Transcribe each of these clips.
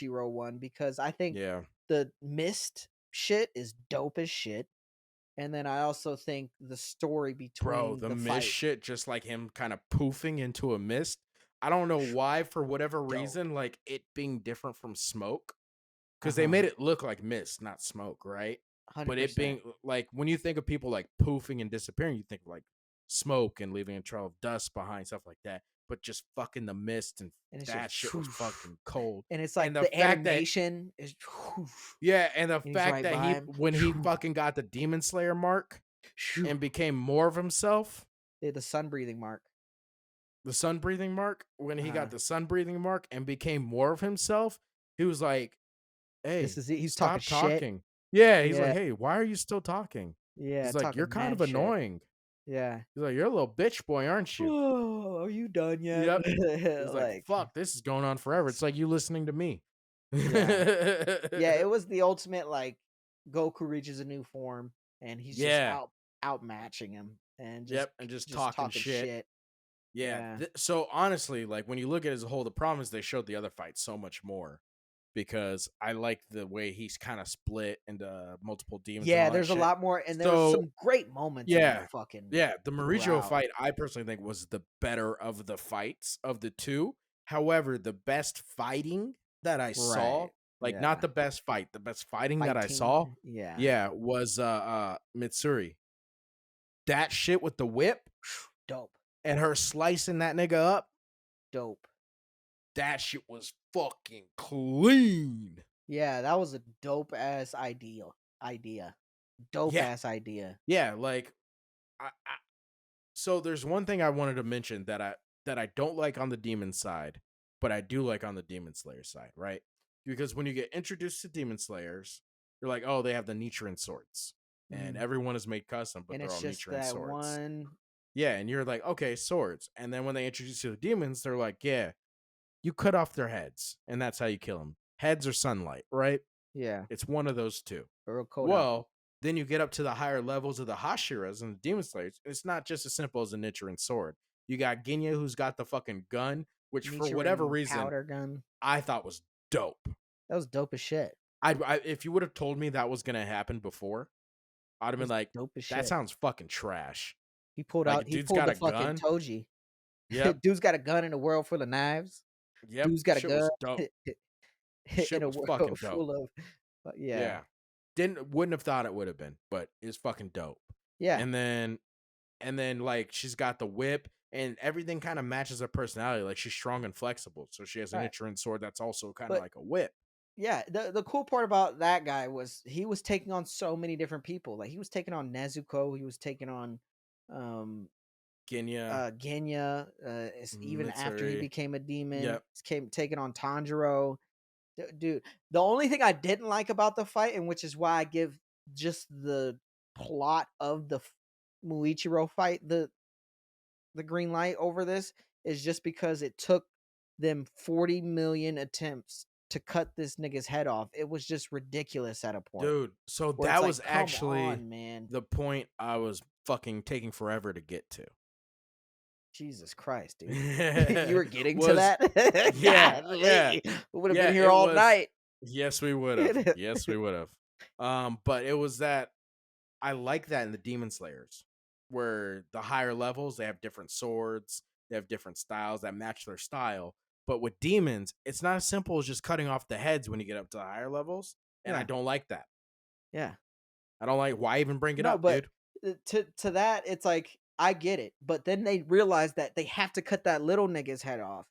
Muichiro one because I think Yeah. the mist shit is dope as shit. And then I also think the story Bro, between the the mist fight, shit, just like him kind of poofing into a mist. I don't know why, for whatever dope. reason, like it being different from smoke. Because they Uh-huh. made it look like mist, not smoke, right? But it 100%. being like when you think of people like poofing and disappearing, you think of like smoke and leaving a trail of dust behind, stuff like that. But just fucking the mist and And it's that just shit was fucking cold. and it's And like the the fact that animation is yeah, and the and he's fact right that by him. when he fucking got the Demon Slayer mark and became more of himself, The sun breathing mark. the sun breathing mark, when he Uh-huh. got the sun breathing mark and became more of himself, he was like, This hey, is it. He's talking stop shit. talking. Yeah, he's like, Yeah. hey, why are you still talking? Yeah, He's like, you're talking kind of mad shit. annoying. Yeah. He's like, you're a little bitch boy, aren't you? Oh, are you done yet? Yep. He's like, Like, fuck, this is going on forever. It's like you listening to me. yeah. Yeah, it was the ultimate like Goku reaches a new form and he's just Yeah. outmatching him and Yep. And just just talking talking shit. shit. Yeah. Yeah. So honestly, like when you look at it as a whole, the problem is they showed the other fight so much more because I like the way he's kind of split into multiple demons and Yeah, all that there's a shit. lot more and there's So some great moments in yeah, that fucking yeah, the Muichiro throughout. fight I personally think was the better of the fights of the two. However, the best fighting that I saw, Right. like not Yeah. the best fight, the best fighting that I Fighting. saw, Yeah. yeah, was Mitsuri. That shit with the whip Dope. and her slicing that nigga up, Dope. that shit was fucking clean. Yeah, that was a dope ass idea. Dope Yeah, ass idea. yeah, like I so there's one thing I wanted to mention that I don't like on the demon side, but I do like on the demon slayer side, right? Because when you get introduced to demon slayers, you're like, oh, they have the Nichiren swords, and Mm. everyone is made custom, but And they're it's all just Nichiren that swords. one. Yeah, and you're like, okay, swords, and then when they introduce you to the demons, they're like, yeah, you cut off their heads, and that's how you kill them. Heads or sunlight, right? Yeah. It's one of those two. Or Koda. Well, then you get up to the higher levels of the Hashiras and the Demon Slayers. It's not just as simple as a Nichiren sword. You got Genya, who's got the fucking gun, which for whatever Nichiren reason powder gun. I thought was dope. That was dope as shit. If you would have told me that was gonna happen before, I'd have That been was like, dope as "That shit. sounds fucking trash." He pulled Like, out. a He dude's pulled got the a fucking gun. Toji. Yep, Dude's got a gun in a world full of knives. yep. Dude's got a Shit gun was dope. in Shit a was world fucking dope. full of. Yeah. Yeah, wouldn't have thought it would have been, but it's fucking dope. Yeah. And then like she's got the whip and everything kind of matches her personality. Like she's strong and flexible, so she has a Right. Nichiren sword that's also kind of But like a whip. yeah, the cool part about that guy was he was taking on so many different people. Like he was taking on Nezuko. He was taking on um Genya, Genya, even after he Mitsuri. became a demon, Yep. he's came taking on Tanjiro. Dude, the only thing I didn't like about the fight, and which is why I give just the plot of the Muichiro fight the green light over this, is just because it took them 40 million attempts to cut this nigga's head off. It was just ridiculous at a point Dude, so where it's that like, was come actually on, man. the point I was fucking taking forever to get to. Jesus Christ, dude. You were getting to Was that? yeah, yeah. Golly. We would have Yeah, been here it all was. night. Yes, we would have. Yes, we would have. But it was that I like that in the Demon Slayers, where the higher levels they have different swords, they have different styles that match their style. But with demons, it's not as simple as just cutting off the heads when you get up to the higher levels, and I Yeah. don't like that. Yeah. I don't like why even bring it No, up, but dude. to that, it's like I get it, but then they realize that they have to cut that little nigga's head off,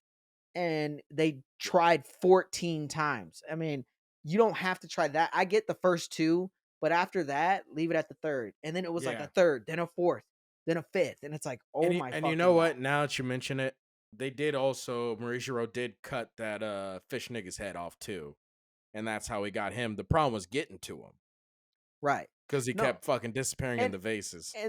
and they tried 14 times. I mean, you don't have to try that. I get the first two, but after that, leave it at the third, and then it was like Yeah, a third, then a fourth, then a fifth, and it's like, oh my and you fucking know god. what? Now that you mention it, they did also Muichiro did cut that fish nigga's head off too, and that's how he got him. The problem was getting to him Right. because he No, kept fucking disappearing in and the vases. and